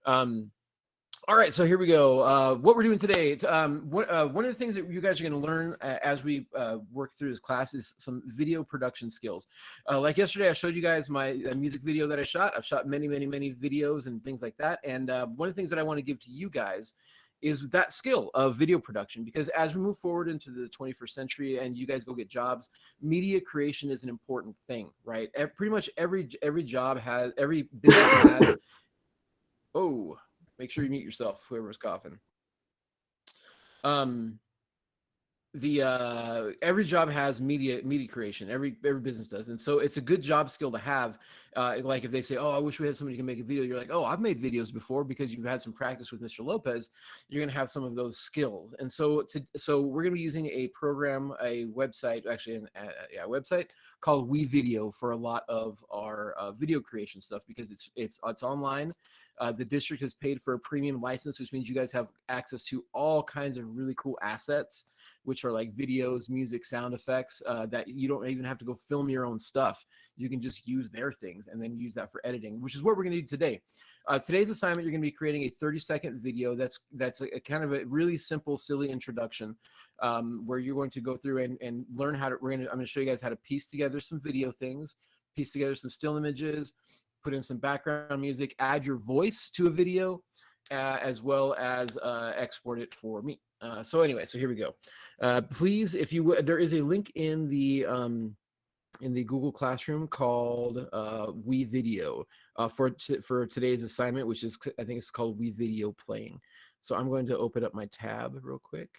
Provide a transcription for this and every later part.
Um, all right, so here we go. What we're doing today, one of the things that you guys are going to learn as we work through this class is some video production skills. Like yesterday, I showed you guys my music video that I shot. I've shot many, many, many videos and things like that. And one of the things that I want to give to you guys is that skill of video production, because as we move forward into the 21st century and you guys go get jobs, media creation is an important thing, right? Pretty much every job has, every business has. Oh, make sure you mute yourself, whoever's coughing. Um, the every job has media creation. Every business does, and so it's a good job skill to have. Like if they say, oh, I wish we had somebody who can make a video, you're like, oh, I've made videos before, because you've had some practice with Mr. Lopez. You're going to have some of those skills. And so we're going to be using a program, a website, actually a website called WeVideo for a lot of our video creation stuff, because it's online. The district has paid for a premium license, which means you guys have access to all kinds of really cool assets, which are like videos, music, sound effects, that you don't even have to go film your own stuff. You can just use their things and then use that for editing, which is what we're going to do today. Today's assignment, you're going to be creating a 30-second video that's a kind of a really simple, silly introduction, where you're going to go through and learn how to. I'm going to show you guys how to piece together some video things, piece together some still images, put in some background music, add your voice to a video, as well as export it for me. So anyway, so here we go. Please, if you would, there is a link in the Google Classroom called WeVideo for today's assignment, which is, I think it's called WeVideo Playing. So I'm going to open up my tab real quick.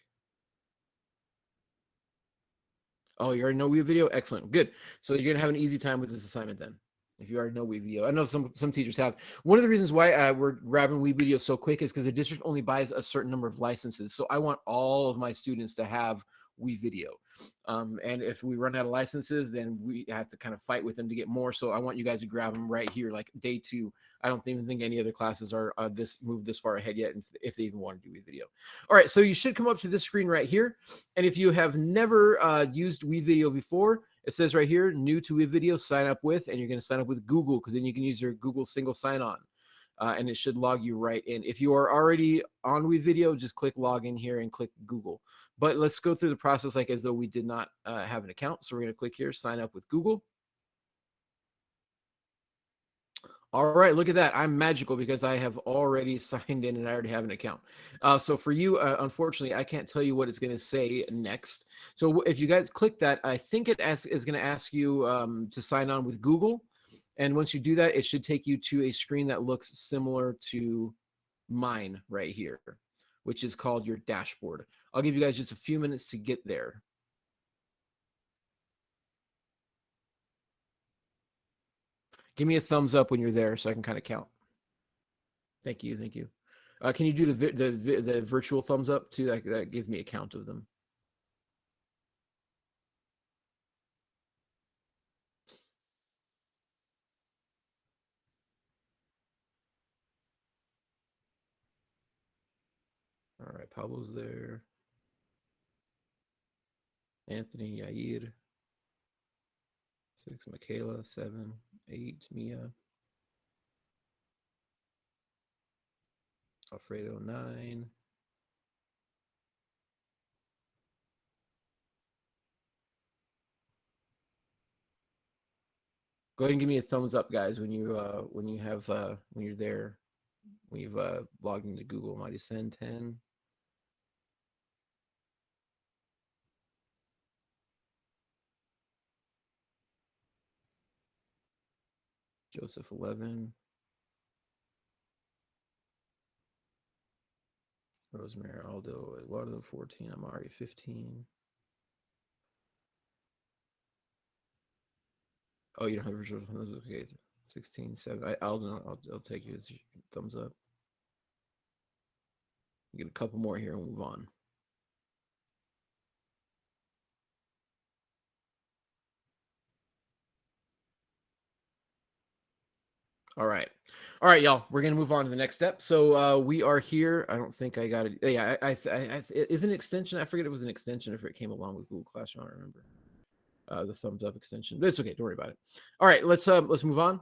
Oh, you already know WeVideo? Excellent, good. So you're gonna have an easy time with this assignment then, if you already know WeVideo. I know some teachers have. One of the reasons why we're grabbing WeVideo so quick is because the district only buys a certain number of licenses. So I want all of my students to have WeVideo. And if we run out of licenses, then we have to kind of fight with them to get more. So I want you guys to grab them right here, like day 2. I don't even think any other classes are moved this far ahead yet, if they even want to do WeVideo. All right, so you should come up to this screen right here. And if you have never used WeVideo before, it says right here, new to WeVideo, sign up with, and you're going to sign up with Google, because then you can use your Google single sign-on. And it should log you right in. If you are already on WeVideo, just click log in here and click Google. But let's go through the process like as though we did not have an account. So we're going to click here, sign up with Google. All right, look at that. I'm magical because I have already signed in and I already have an account. So for you, unfortunately, I can't tell you what it's going to say next. So if you guys click that, I think it is going to ask you to sign on with Google. And once you do that, it should take you to a screen that looks similar to mine right here, which is called your dashboard. I'll give you guys just a few minutes to get there. Give me a thumbs up when you're there so I can kind of count. Thank you, thank you. Can you do the virtual thumbs up too? That gives me a count of them. All right, Pablo's there. Anthony, Yair. 6, Michaela. 7, 8, Mia. Alfredo, 9. Go ahead and give me a thumbs up, guys, when you when you're there, when you've logged into Google. Mighty Send 10. Joseph 11. Rosemary Aldo, Eduardo 14. Amari 15. Oh, you don't have virtual thumbs up. Okay, 16, 7. I'll take you as thumbs up. Get a couple more here and move on. All right, y'all. We're gonna move on to the next step. So we are here. I don't think I got it. Yeah, is an extension. I forget it was an extension if it came along with Google Classroom. I don't remember the thumbs up extension, but it's okay. Don't worry about it. All right, let's move on.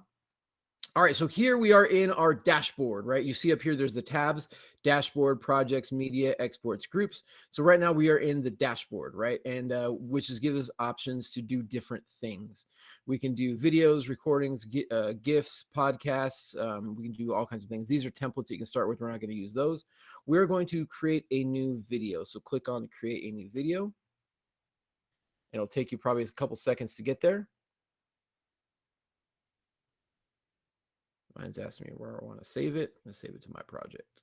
All right, so here we are in our dashboard, right? You see up here, there's the tabs, dashboard, projects, media, exports, groups. So right now we are in the dashboard, right? And which is gives us options to do different things. We can do videos, recordings, GIFs, podcasts. We can do all kinds of things. These are templates you can start with. We're not going to use those. We're going to create a new video. So click on create a new video. It'll take you probably a couple seconds to get there. Mine's asking me where I want to save it. Let's save it to my project.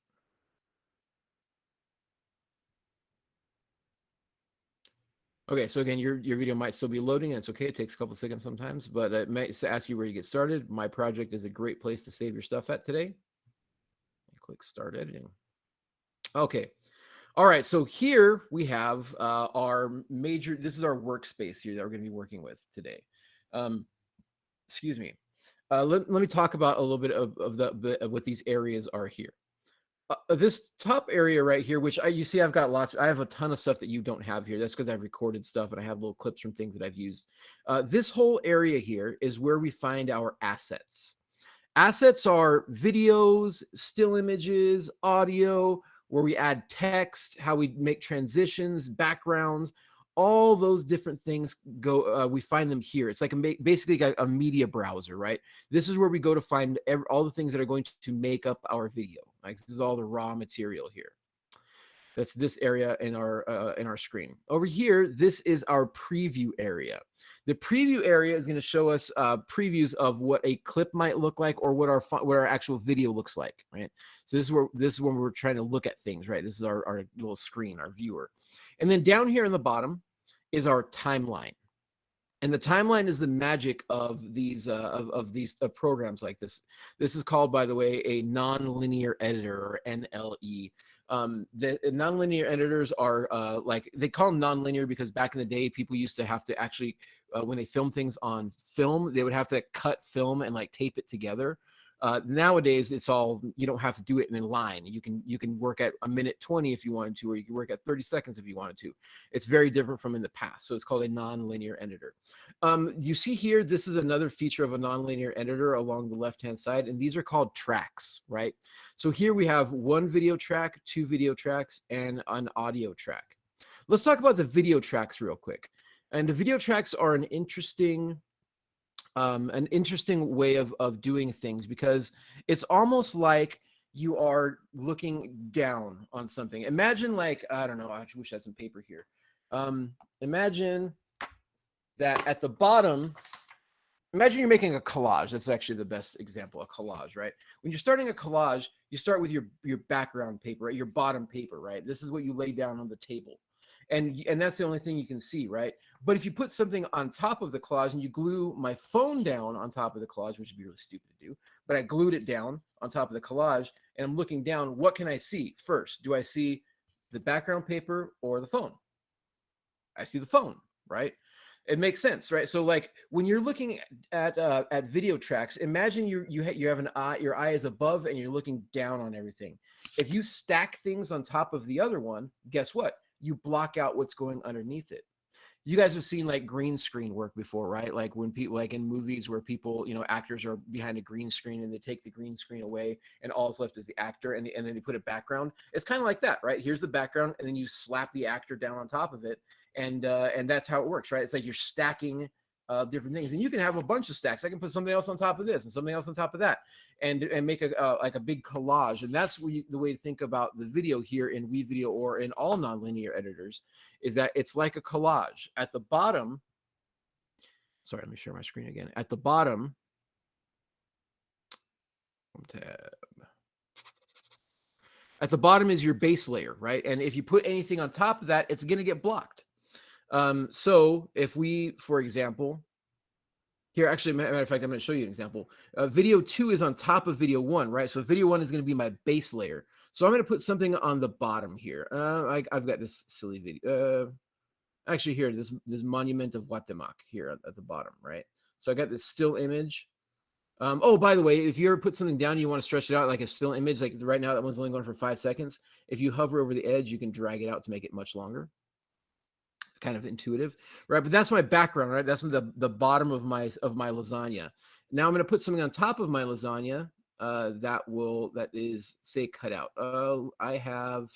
Okay, so again, your video might still be loading, and it's okay. It takes a couple seconds sometimes, but it might ask you where you get started. My project is a great place to save your stuff at today. Click Start Editing. Okay. All right, so here we have our major, this is our workspace here that we're going to be working with today. Excuse me. Let me talk about a little bit of what these areas are here. This top area right here, which you see, I have a ton of stuff that you don't have here. That's because I've recorded stuff and I have little clips from things that I've used. This whole area here is where we find our assets. Assets are videos, still images, audio, where we add text, how we make transitions, backgrounds, all those different things go. We find them here. It's like basically a media browser, right? This is where we go to find all the things that are going to make up our video. Like this is all the raw material here. That's this area in our screen. Over here, this is our preview area. The preview area is going to show us previews of what a clip might look like or what our actual video looks like, right? So this is when we're trying to look at things, right? This is our little screen, our viewer. And then down here in the bottom is our timeline. And the timeline is the magic of these programs like this. This is called, by the way, a nonlinear editor, or NLE. The nonlinear editors are they call them nonlinear because back in the day, people used to have to actually, when they film things on film, they would have to cut film and like tape it together. Nowadays, it's all, you don't have to do it in a line. You can work at 1:20 if you wanted to, or you can work at 30 seconds if you wanted to. It's very different from in the past. So it's called a nonlinear editor. You see here, this is another feature of a nonlinear editor along the left-hand side, and these are called tracks, right? So here we have one video track, two video tracks, and an audio track. Let's talk about the video tracks real quick. And the video tracks are an interesting way of doing things, because it's almost like you are looking down on something. Imagine, like, I don't know, I wish I had some paper here. Imagine that at the bottom, imagine you're making a collage. That's actually the best example, a collage, right? When you're starting a collage, you start with your background paper, right? Your bottom paper, right? This is what you lay down on the table. And that's the only thing you can see, right? But if you put something on top of the collage and you glue my phone down on top of the collage, which would be really stupid to do, but I glued it down on top of the collage and I'm looking down, what can I see first? Do I see the background paper or the phone? I see the phone, right? It makes sense, right? So like when you're looking at video tracks, imagine you have an eye, your eye is above and you're looking down on everything. If you stack things on top of the other one, guess what? You block out what's going underneath it. You guys have seen like green screen work before, right? Like when people, like in movies where people, actors are behind a green screen and they take the green screen away and all's left is the actor, and then they put a background. It's kind of like that, right? Here's the background, and then you slap the actor down on top of it, and that's how it works, right? It's like you're stacking different things, and you can have a bunch of stacks. I can put something else on top of this and something else on top of that, and make like a big collage. And that's the way to think about the video here in WeVideo or in all nonlinear editors, is that it's like a collage. At the bottom, sorry, let me share my screen again. At the bottom, tab. At the bottom is your base layer, right? And if you put anything on top of that, it's going to get blocked. So if we, for example, here, actually, matter of fact, I'm going to show you an example. Video 2 is on top of video 1, right? So video 1 is going to be my base layer. So I'm going to put something on the bottom here. I've got this silly video. Actually, here, this monument of Guatemala here at the bottom, right? So I got this still image. Oh, by the way, if you ever put something down and you want to stretch it out like a still image, like right now that one's only going for 5 seconds. If you hover over the edge, you can drag it out to make it much longer. Kind of intuitive, right? But that's my background, right? That's the bottom of my lasagna. Now I'm going to put something on top of my lasagna that is, say, cut out. I have,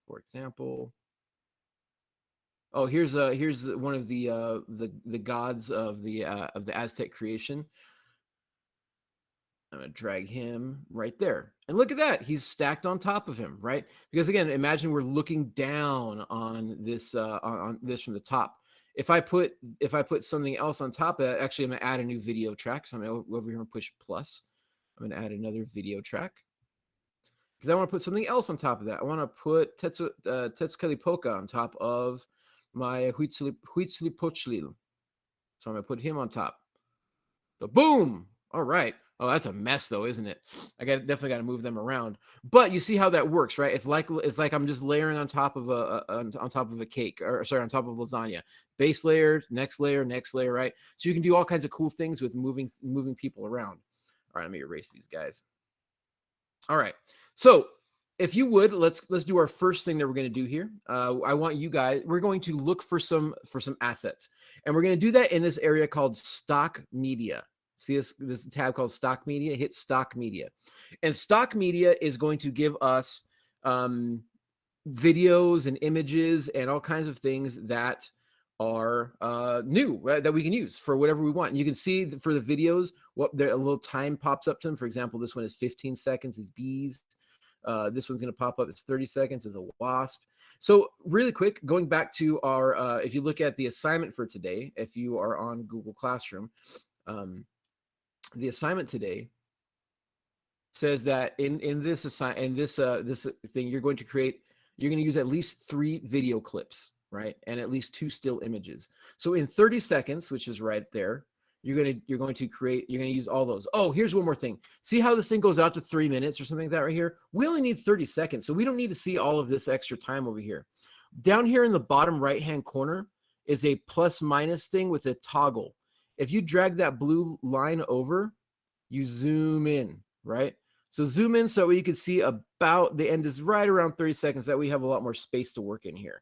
for example, oh, here's one of the gods of the Aztec creation. I'm going to drag him right there. And look at that. He's stacked on top of him, right? Because again, imagine we're looking down on this from the top. If I put something else on top of that, actually I'm going to add a new video track. So I'm going to go over here and push plus. I'm going to add another video track. Because I want to put something else on top of that. I want to put Tezcatlipoca on top of my Huitzilipochlil. So I'm going to put him on top. But boom! All right. Oh, that's a mess though, isn't it? I definitely got to move them around. But you see how that works, right? It's like I'm just layering on top of a cake, or sorry, on top of lasagna. Base layer, next layer, right? So you can do all kinds of cool things with moving people around. All right, let me erase these guys. All right. So if you would, let's do our first thing that we're going to do here. I want you guys, we're going to look for some assets, and we're going to do that in this area called stock media. See this tab called stock media? Hit stock media, and stock media is going to give us videos and images and all kinds of things that are new, right, that we can use for whatever we want. And you can see for the videos what a little time pops up to them. For example, this one is 15 seconds is bees. This one's going to pop up as 30 seconds as a wasp. So really quick, going back to our, if you look at the assignment for today, if you are on Google Classroom, the assignment today says that in this thing, you're going to use at least 3 video clips, right? And at least 2 still images. So in 30 seconds, which is right there, you're going to use all those. Oh, here's one more thing. See how this thing goes out to 3 minutes or something like that right here? We only need 30 seconds. So we don't need to see all of this extra time over here. Down here in the bottom right-hand corner is a plus minus thing with a toggle. If you drag that blue line over, you zoom in, right? So zoom in so you can see about the end is right around 30 seconds, that we have a lot more space to work in here,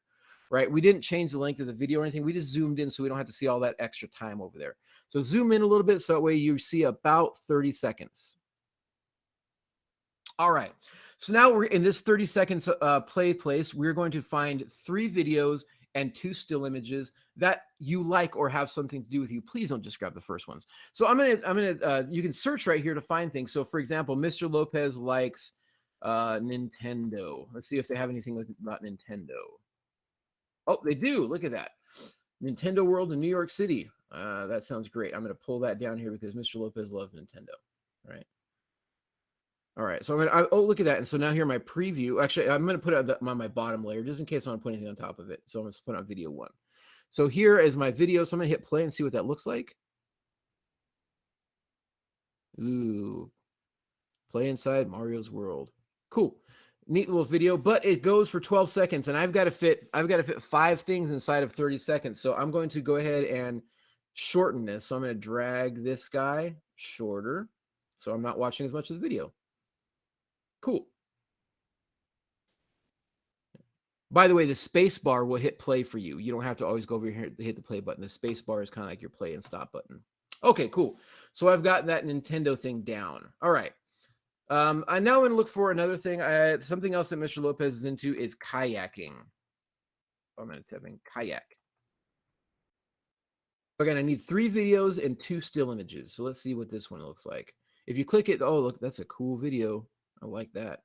right? We didn't change the length of the video or anything. We just zoomed in so we don't have to see all that extra time over there. So zoom in a little bit so that way you see about 30 seconds. All right. So now we're in this 30 seconds play place. We're going to find 3 videos and 2 still images that you like or have something to do with you. Please don't just grab the first ones. So you can search right here to find things. So for example, Mr. Lopez likes Nintendo. Let's see if they have anything about Nintendo. Oh, they do. Look at that. Nintendo World in New York City. That sounds great. I'm going to pull that down here because Mr. Lopez loves Nintendo, right? All right, so oh, look at that. And so now here my preview. Actually, I'm going to put it on my bottom layer just in case I want to put anything on top of it. So I'm going to put on video 1. So here is my video. So I'm going to hit play and see what that looks like. Ooh, play inside Mario's world. Cool. Neat little video, but it goes for 12 seconds and I've got to fit 5 things inside of 30 seconds. So I'm going to go ahead and shorten this. So I'm going to drag this guy shorter so I'm not watching as much of the video. Cool. By the way, the space bar will hit play for you. You don't have to always go over here to hit the play button. The space bar is kind of like your play and stop button. Okay, cool. So I've got that Nintendo thing down. All right. I now want to look for another thing. Something else that Mr. Lopez is into is kayaking. I'm going to type in kayak. Again, I need 3 videos and 2 still images. So let's see what this one looks like. If you click it, oh, look, that's a cool video. I like that.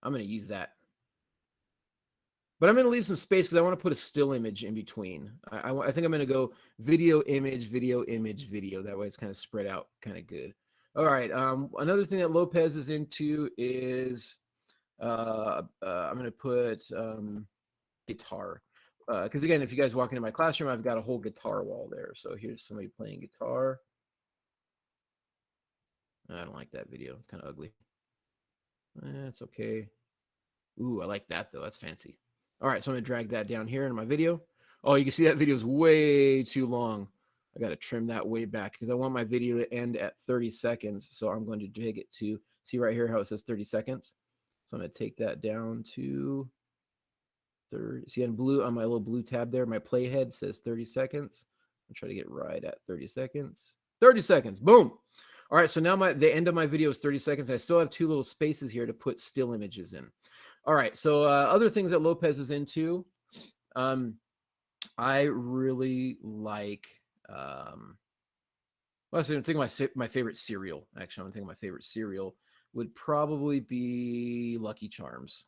I'm going to use that. But I'm going to leave some space because I want to put a still image in between. I think I'm going to go video, image, video, image, video. That way it's kind of spread out kind of good. All right. Another thing that Lopez is into is I'm going to put guitar. Because again, if you guys walk into my classroom, I've got a whole guitar wall there. So here's somebody playing guitar. I don't like that video. It's kind of ugly. It's okay. Ooh, I like that though. That's fancy. All right, so I'm going to drag that down here in my video. Oh, you can see that video is way too long. I got to trim that way back because I want my video to end at 30 seconds. So I'm going to drag it to, see right here how it says 30 seconds. So I'm going to take that down to 30. See on blue, on my little blue tab there, my playhead says 30 seconds. I'm trying to get right at 30 seconds. 30 seconds. Boom. All right, so now the end of my video is 30 seconds. I still have 2 little spaces here to put still images in. All right, so other things that Lopez is into, I really like, well, I was thinking my favorite cereal. Actually, I'm thinking my favorite cereal would probably be Lucky Charms.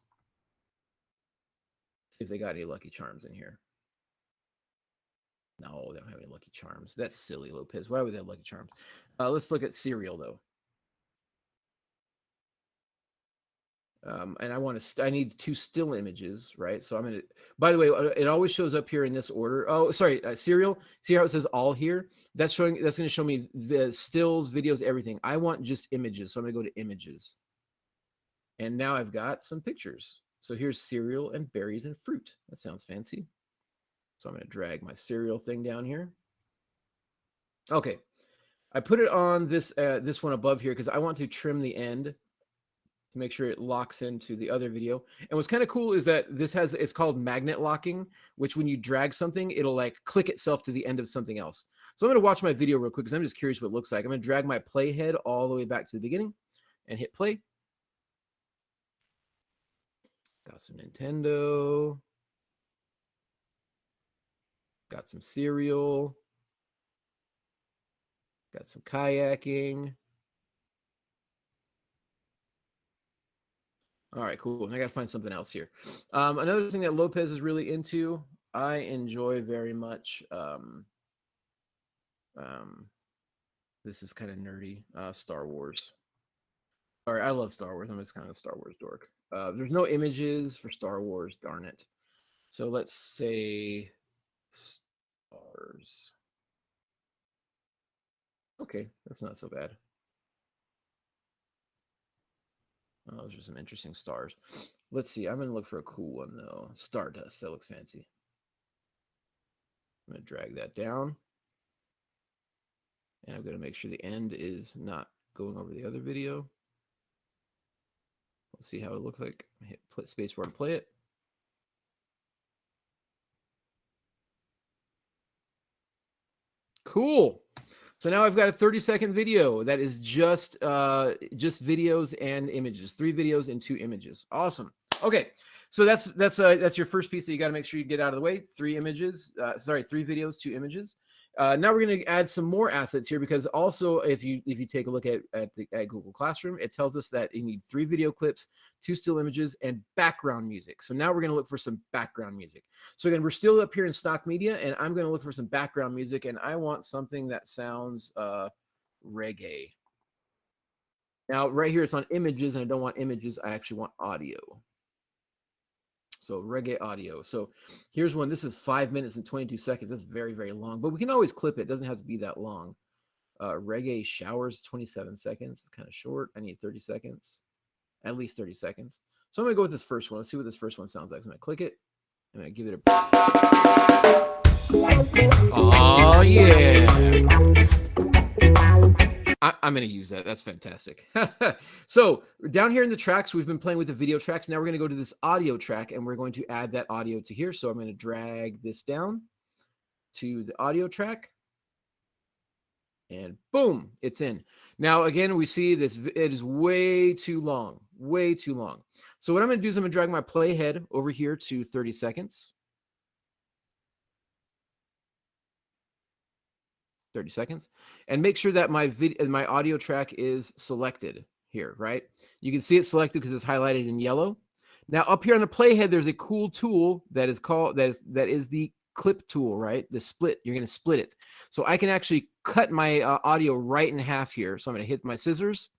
Let's see if they got any Lucky Charms in here. No, they don't have any Lucky Charms. That's silly, Lopez. Why would they have Lucky Charms? Let's look at cereal, though. And I need 2 still images, right? So I'm going to, by the way, it always shows up here in this order. Oh, sorry, cereal. See how it says all here? That's going to show me the stills, videos, everything. I want just images. So I'm going to go to images. And now I've got some pictures. So here's cereal and berries and fruit. That sounds fancy. So I'm going to drag my cereal thing down here. Okay. I put it on this one above here because I want to trim the end to make sure it locks into the other video. And what's kind of cool is that it's called magnet locking, which when you drag something, it'll like click itself to the end of something else. So I'm going to watch my video real quick because I'm just curious what it looks like. I'm going to drag my playhead all the way back to the beginning and hit play. Got some Nintendo. Got some cereal. Got some kayaking. All right, cool. I got to find something else here. Another thing that Lopez is really into, I enjoy very much. This is kind of nerdy. Star Wars. All right, I love Star Wars. I'm just kind of a Star Wars dork. There's no images for Star Wars, darn it. So let's say stars. Okay, that's not so bad. Oh, those are some interesting stars. Let's see. I'm going to look for a cool one, though. Stardust. That looks fancy. I'm going to drag that down. And I'm going to make sure the end is not going over the other video. Let's see how it looks like. Hit spacebar to play it. Cool. So now I've got a 30-second video that is just videos and images. 3 videos and 2 images. Awesome. Okay, so that's your first piece that you got to make sure you get out of the way. 3 images. 3 videos, 2 images. Now we're going to add some more assets here because also if you take a look at Google Classroom, it tells us that you need 3 video clips, 2 still images, and background music. So now we're going to look for some background music. So again, we're still up here in stock media, and I'm going to look for some background music, and I want something that sounds reggae. Now right here it's on images, and I don't want images. I actually want audio. So reggae audio. So here's one. This is 5 minutes and 22 seconds. That's very, very long, but we can always clip it. It doesn't have to be that long. Reggae showers, 27 seconds. It's kind of short. I need 30 seconds, at least 30 seconds. So I'm going to go with this first one. Let's see what this first one sounds like. So I'm going to click it. I'm going to give it a... Oh, yeah. I'm going to use that. That's fantastic. So down here in the tracks, we've been playing with the video tracks. Now we're going to go to this audio track, and we're going to add that audio to here. So I'm going to drag this down to the audio track. And boom, it's in. Now, again, we see this. It is way too long, way too long. So what I'm going to do is I'm going to drag my playhead over here to 30 seconds. 30 seconds, and make sure that my audio track is selected here, right? You can see it selected because it's highlighted in yellow. Now up here on the playhead, there's a cool tool that is called, that is the clip tool, right? The split, you're going to split it. So I can actually cut my audio right in half here. So I'm going to hit my scissors.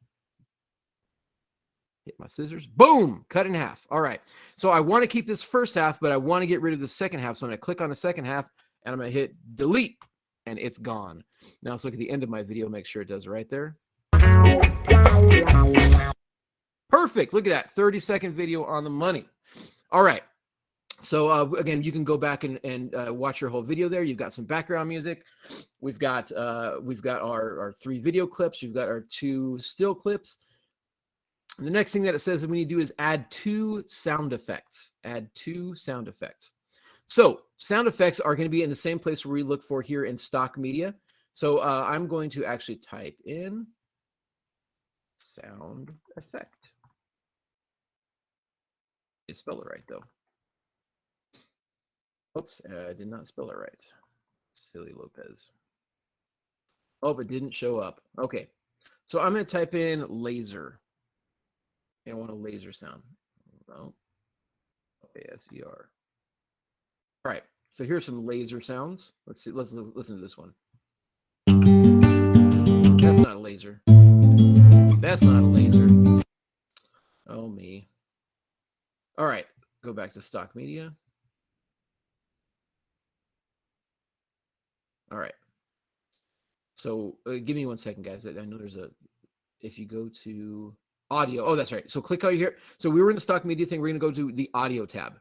Boom, cut in half. All right. So I want to keep this first half, but I want to get rid of the second half. So I'm going to click on the second half, and I'm going to hit delete. And it's gone. Now let's look at the end of my video, make sure it does right there. Perfect. Look at that. 30-second video on the money. All right. So again, you can go back and watch your whole video there. You've got some background music. We've got our 3 video clips. You've got our 2 still clips. And the next thing that it says that we need to do is add 2 sound effects. Add 2 sound effects. So sound effects are going to be in the same place where we look for here in stock media. So I'm going to actually type in sound effect. I spell it right though. Oops, I did not spell it right. Silly Lopez. Oh, it didn't show up. Okay. So I'm going to type in laser. I want a laser sound. Oh, Laser. All right. So here's some laser sounds. Let's see. Let's listen to this one. That's not a laser. That's not a laser. Oh, me. All right. Go back to stock media. All right. So give me 1 second, guys. I know there's a, if you go to audio, oh, that's right. So click out here. So we were in the stock media thing. We're going to go to the audio tab.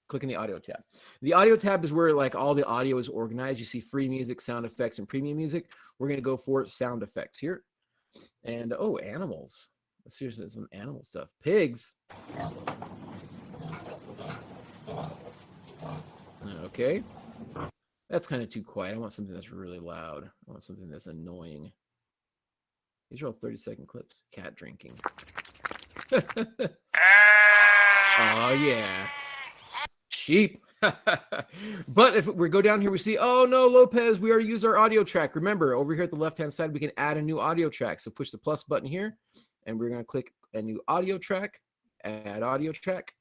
Click in the audio tab. The audio tab is where like all the audio is organized. You see free music, sound effects, and premium music. We're going to go for sound effects here. And oh, animals. Let's see some animal stuff. Pigs. Okay. That's kind of too quiet. I want something that's really loud. I want something that's annoying. These are all 30-second clips. Cat drinking. Oh, yeah. Sheep. But if we go down here, we see, oh, no, Lopez, we already used our audio track. Remember, over here at the left-hand side, we can add a new audio track. So push the plus button here, and we're going to click a new audio track, add audio track.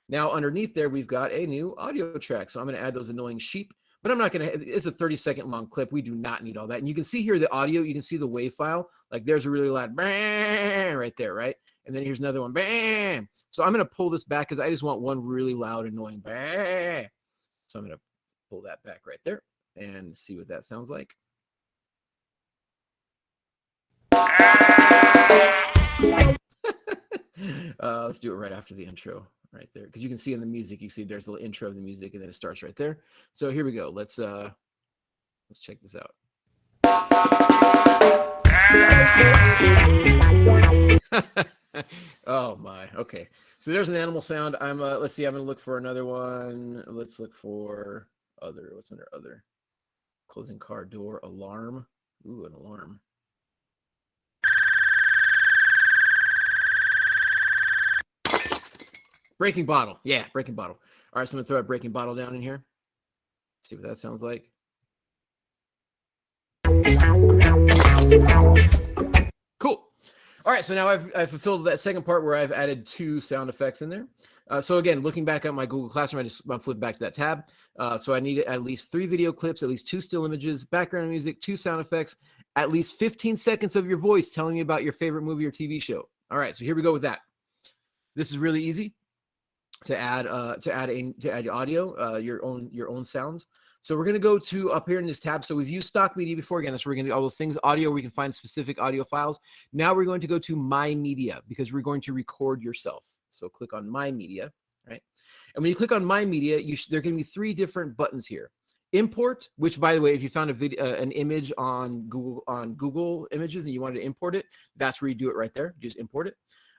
Now, underneath there, we've got a new audio track. So I'm going to add those annoying sheep. But I'm not going to, it's a 30-second long clip. We do not need all that. And you can see here the audio, you can see the WAV file. Like there's a really loud bang right there, right? And then here's another one, bang. So I'm going to pull this back because I just want one really loud, annoying bang. So I'm going to pull that back right there and see what that sounds like. Let's do it right after the intro. Right there, because you can see in the music, you see there's a little intro of the music, and then it starts right there. So here we go. Let's check this out. Oh my. Okay. So there's an animal sound. I'm let's see. I'm gonna look for another one. Let's look for other. What's under other? Closing car door alarm. Ooh, an alarm. Breaking bottle. Yeah, breaking bottle. All right, so I'm gonna throw a breaking bottle down in here. See what that sounds like. Cool. All right, so now I've fulfilled that second part where I've added 2 sound effects in there. So again, looking back at my Google Classroom, I'm flipping back to that tab. So I need at least 3 video clips, at least 2 still images, background music, 2 sound effects, at least 15 seconds of your voice telling me about your favorite movie or TV show. All right, so here we go with that. This is really easy to add audio, your own sounds. So we're going to go to up here in this tab. So we've used stock media before. Again, that's where we're going to do all those things. Audio, we can find specific audio files. Now we're going to go to My Media because we're going to record yourself. So click on My Media, right? And when you click on My Media, there are going to be 3 different buttons here. Import, which by the way, if you found a video, an image on Google Images and you wanted to import it, that's where you do it right there. You just import it.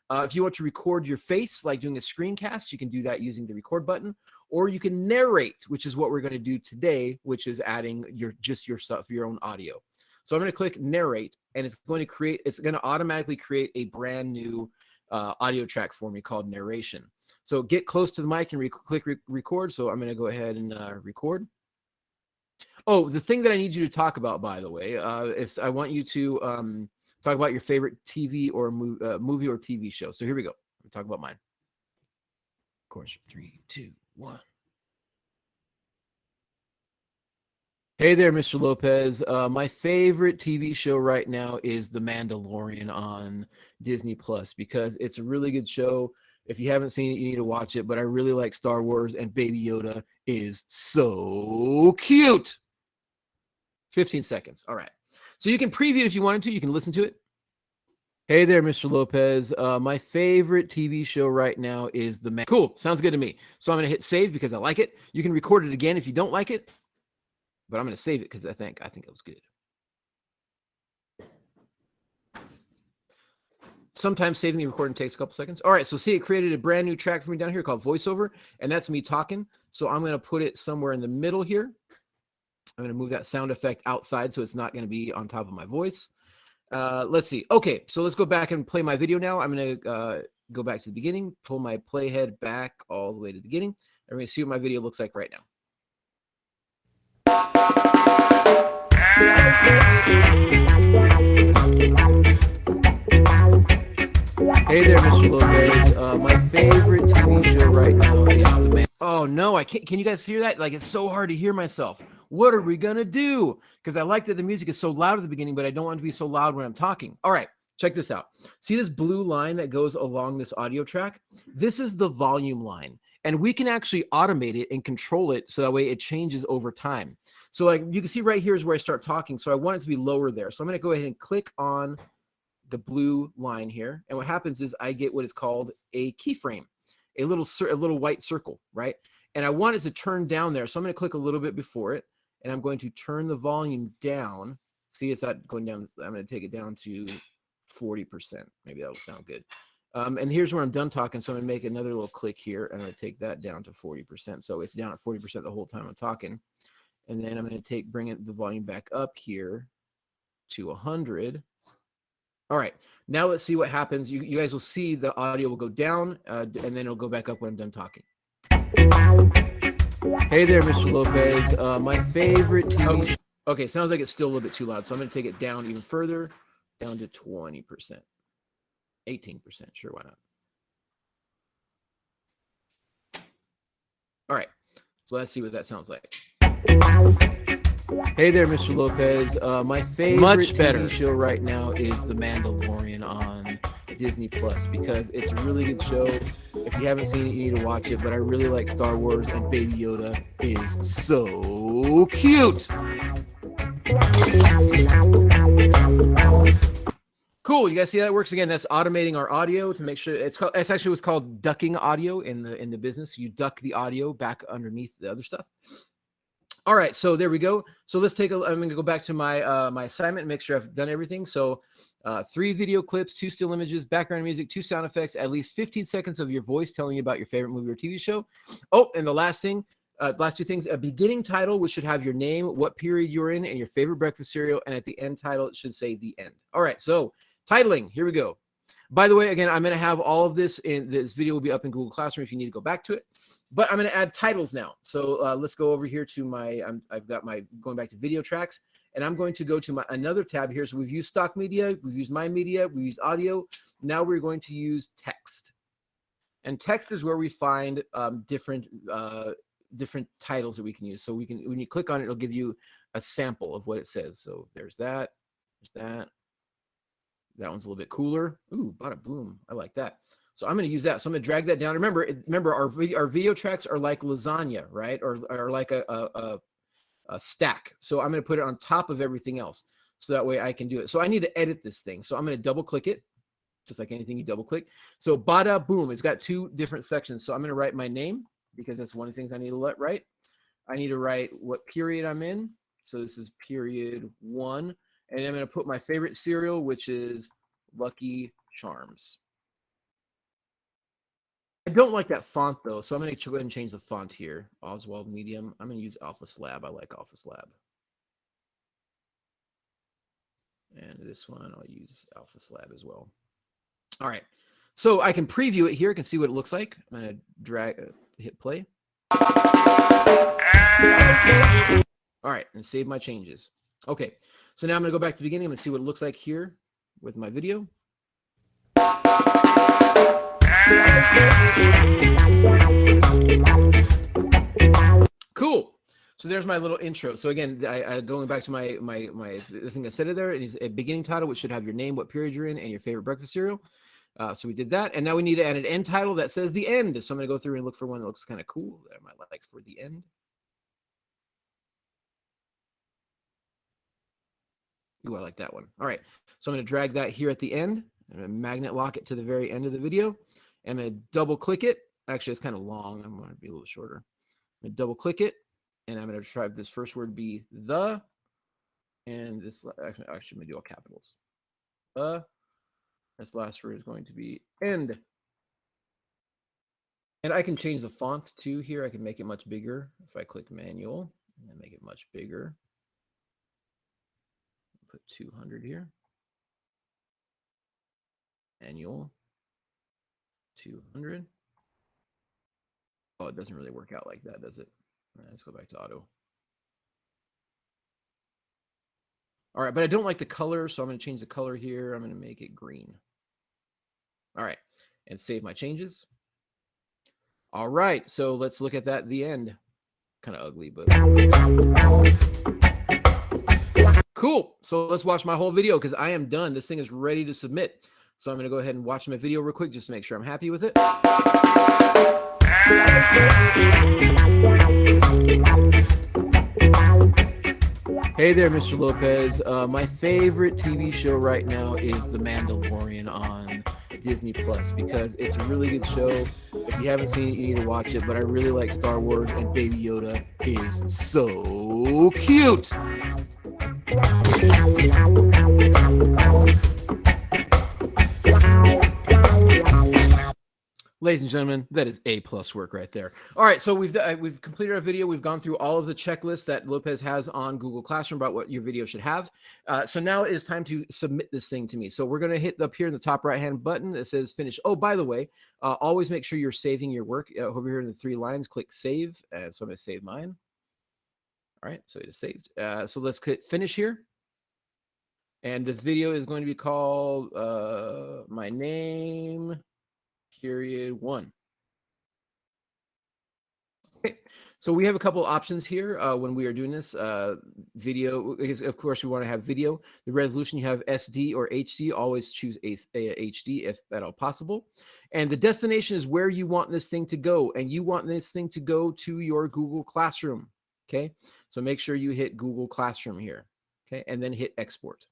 If you want to record your face, like doing a screencast, you can do that using the record button, or you can narrate, which is what we're going to do today, which is adding your own audio. So I'm going to click narrate, and it's going to automatically create a brand new audio track for me called narration. So get close to the mic and click record. So I'm going to go ahead and record. Oh, the thing that I need you to talk about, by the way, is I want you to talk about your favorite TV or movie or TV show. So here we go. I'll talk about mine. Of course, 3, 2, 1. Hey there, Mr. Lopez. My favorite TV show right now is The Mandalorian on Disney Plus because it's a really good show. If you haven't seen it, you need to watch it. But I really like Star Wars, and Baby Yoda is so cute. 15 seconds. All right. So you can preview it if you wanted to. You can listen to it. Hey there, Mr. Lopez. My favorite TV show right now is Cool. Sounds good to me. So I'm going to hit save because I like it. You can record it again if you don't like it. But I'm going to save it because I think it was good. Sometimes saving the recording takes a couple seconds. All right. So see, it created a brand new track for me down here called VoiceOver. And that's me talking. So I'm going to put it somewhere in the middle here. I'm going to move that sound effect outside so it's not going to be on top of my voice. Let's see. Okay, so let's go back and play my video now. I'm going to go back to the beginning, pull my playhead back all the way to the beginning. And we're going to see what my video looks like right now. Hey there, Mr. Lopez. My favorite TV show right now is The Man. Oh no, I can't. Can you guys hear that? Like, it's so hard to hear myself. What are we gonna do? Because I like that the music is so loud at the beginning, but I don't want it to be so loud when I'm talking. All right, check this out. See this blue line that goes along this audio track? This is the volume line, and we can actually automate it and control it so that way it changes over time. So like you can see right here is where I start talking. So I want it to be lower there. So I'm gonna go ahead and click on the blue line here. And what happens is I get what is called a keyframe, a little white circle, right? And I want it to turn down there. So I'm going to click a little bit before it, and I'm going to turn the volume down. See, it's not going down. I'm going to take it down to 40%. Maybe that'll sound good. And here's where I'm done talking. So I'm going to make another little click here, and I'm going to take that down to 40%. So it's down at 40% the whole time I'm talking. And then I'm going to bring the volume back up here to 100. All right, now let's see what happens. You guys will see the audio will go down, and then it'll go back up when I'm done talking. Hey there, Mr. Lopez. My favorite TV show. Okay, sounds like it's still a little bit too loud, so I'm going to take it down even further, down to 20%, 18%. Sure, why not? All right, so let's see what that sounds like. Hey there, Mr. Lopez. My favorite TV show right now is The Mandalorian on Disney Plus because it's a really good show. If you haven't seen it, you need to watch it. But I really like Star Wars, and Baby Yoda is so cute. Cool. You guys see how that works? Again, that's automating our audio to make sure it's actually what's called ducking audio in the business. You duck the audio back underneath the other stuff. All right, so there we go. So let's I'm going to go back to my my assignment and make sure I've done everything. So 3 video clips, 2 still images, background music, 2 sound effects, at least 15 seconds of your voice telling you about your favorite movie or TV show. Oh, and the last thing, last 2 things, a beginning title, which should have your name, what period you're in, and your favorite breakfast cereal. And at the end title, it should say the end. All right, so titling, here we go. By the way, again, I'm going to have all of this in this video will be up in Google Classroom if you need to go back to it. But I'm going to add titles now. So let's go over here to my, I've got my, going back to video tracks, and I'm going to go to another tab here. So we've used stock media, we've used my media, we've used audio. Now we're going to use text. And text is where we find different titles that we can use. So we can, when you click on it, it'll give you a sample of what it says. So there's that, there's that. That one's a little bit cooler. Ooh, bada boom. I like that. So I'm going to use that. So I'm going to drag that down. Remember our video tracks are like lasagna, right? Or like a stack. So I'm going to put it on top of everything else. So that way I can do it. So I need to edit this thing. So I'm going to double click it, just like anything you double click. So bada boom, it's got 2 different sections. So I'm going to write my name because that's one of the things I need to write. I need to write what period I'm in. So this is period 1. And I'm going to put my favorite cereal, which is Lucky Charms. I don't like that font though, so I'm going to go ahead and change the font here. Oswald Medium. I'm going to use Alpha Slab. I like Alpha Slab. And this one, I'll use Alpha Slab as well. All right. So I can preview it here. I can see what it looks like. I'm going to hit play. All right, and save my changes. Okay. So now I'm going to go back to the beginning. I'm going to see what it looks like here with my video. Cool. So there's my little intro. So again, going back to the thing I said there, it is a beginning title, which should have your name, what period you're in, and your favorite breakfast cereal. So we did that, and now we need to add an end title that says the end. So I'm going to go through and look for one that looks kind of cool that I might like for the end. Ooh, I like that one. All right. So I'm going to drag that here at the end. I'm going to magnet lock it to the very end of the video. I'm going to double click it. Actually, it's kind of long. I'm going to be a little shorter. I'm going to double click it, and I'm going to try this first word be the, and this actually I'm going to do all capitals. The. This last word is going to be end. And I can change the font too here. I can make it much bigger if I click manual. And make it much bigger. Put 200 here. Annual 200. Oh, it doesn't really work out like that, does it? All right, let's go back to auto. All right, but I don't like the color, so I'm going to change the color here. I'm going to make it green. All right, and save my changes. All right, so let's look at that at the end. Kind of ugly, but cool. So let's watch my whole video because I am done. This thing is ready to submit. So I'm going to go ahead and watch my video real quick just to make sure I'm happy with it. Hey there, Mr. Lopez. My favorite TV show right now is The Mandalorian on Disney Plus because it's a really good show. If you haven't seen it, you need to watch it. But I really like Star Wars, and Baby Yoda is so cute. Ladies and gentlemen, that is A+ work right there. All right, so we've completed our video. We've gone through all of the checklists that Lopez has on Google Classroom about what your video should have. So now it is time to submit this thing to me. So we're going to hit up here in the top right-hand button that says finish. Oh, by the way, always make sure you're saving your work. Over here in the 3 lines, click save. So I'm going to save mine. All right, so it is saved. So let's click finish here. And the video is going to be called My Name... Period 1. Okay, so we have a couple options here when we are doing this video. Because of course, we want to have video. The resolution, you have SD or HD. Always choose HD if at all possible. And the destination is where you want this thing to go. And you want this thing to go to your Google Classroom. Okay, so make sure you hit Google Classroom here. Okay, and then hit export.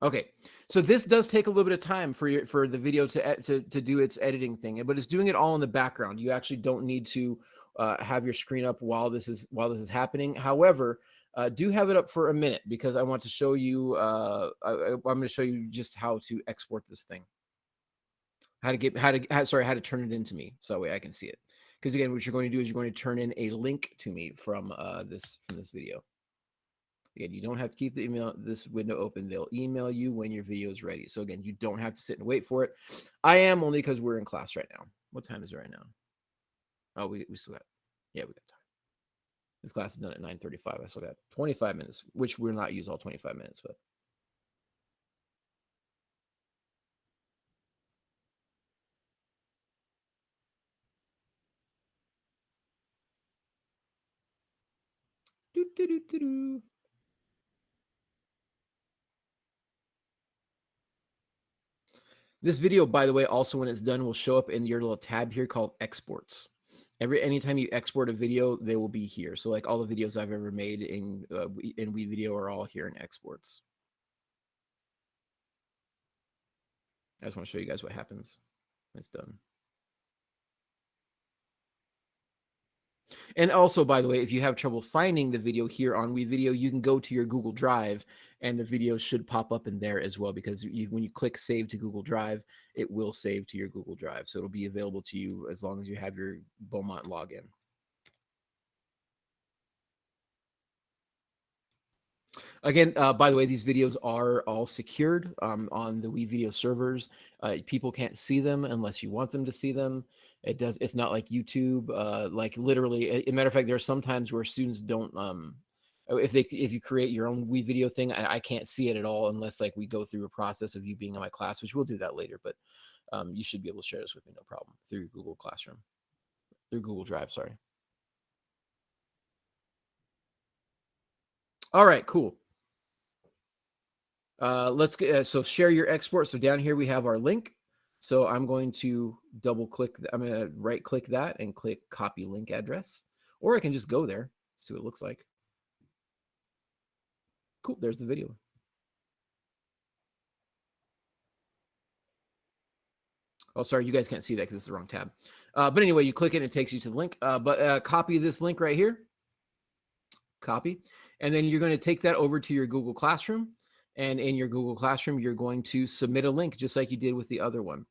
Okay, so this does take a little bit of time for the video to do its editing thing, but it's doing it all in the background. You actually don't need to have your screen up while this is happening. However, do have it up for a minute because I want to show you. I'm going to show you just how to export this thing. How to turn it into me so that way I can see it. Because again, what you're going to do is you're going to turn in a link to me from this video. Again, you don't have to keep this window open. They'll email you when your video is ready. So again, you don't have to sit and wait for it. I am only because we're in class right now. What time is it right now? Oh, we still got, yeah, we got time. This class is done at 9:35. I still got 25 minutes, which we're not use all 25 minutes, but. Do, do, do, do, do. This video, by the way, also when it's done, will show up in your little tab here called exports. Anytime you export a video, they will be here. So like all the videos I've ever made in WeVideo are all here in exports. I just want to show you guys what happens when it's done. And also, by the way, if you have trouble finding the video here on WeVideo, you can go to your Google Drive and the video should pop up in there as well because when you click save to Google Drive, it will save to your Google Drive. So it'll be available to you as long as you have your Beaumont login. Again, by the way, these videos are all secured on the WeVideo servers. People can't see them unless you want them to see them. It's not like YouTube. Like literally, as a matter of fact, there are some times where students don't. If you create your own WeVideo thing, I can't see it at all unless like we go through a process of you being in my class, which we'll do that later. But you should be able to share this with me, no problem, through Google Classroom, through Google Drive. Sorry. All right, cool. Let's get so share your export. So down here we have our link. So I'm going to double click. I'm going to right click that and click copy link address, or I can just go there, see what it looks like. Cool. There's the video. Oh, sorry, you guys can't see that because it's the wrong tab. But anyway, you click it and it takes you to the link. Copy this link right here. Copy. And then you're going to take that over to your Google Classroom. And in your Google Classroom, you're going to submit a link just like you did with the other one.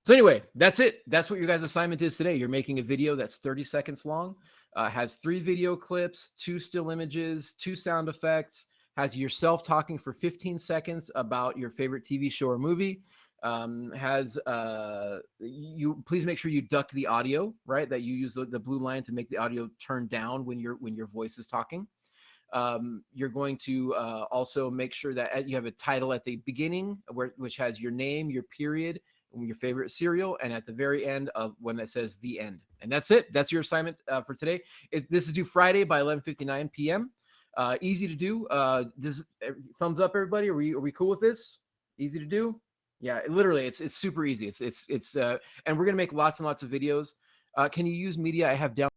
So anyway, that's it. That's what your guys' assignment is today. You're making a video that's 30 seconds long, has 3 video clips, 2 still images, 2 sound effects, has yourself talking for 15 seconds about your favorite TV show or movie. Has you please make sure you duck the audio, right? That you use the blue line to make the audio turn down when your voice is talking. You're going to also make sure that you have a title at the beginning, which has your name, your period, your favorite cereal, and at the very end of when that says the end. And that's it. That's your assignment for today. This is due Friday by 11:59 p.m. Easy to do. This thumbs up, everybody. Are we cool with this? Easy to do. Yeah, literally, it's super easy. And we're gonna make lots and lots of videos. Can you use media I have down?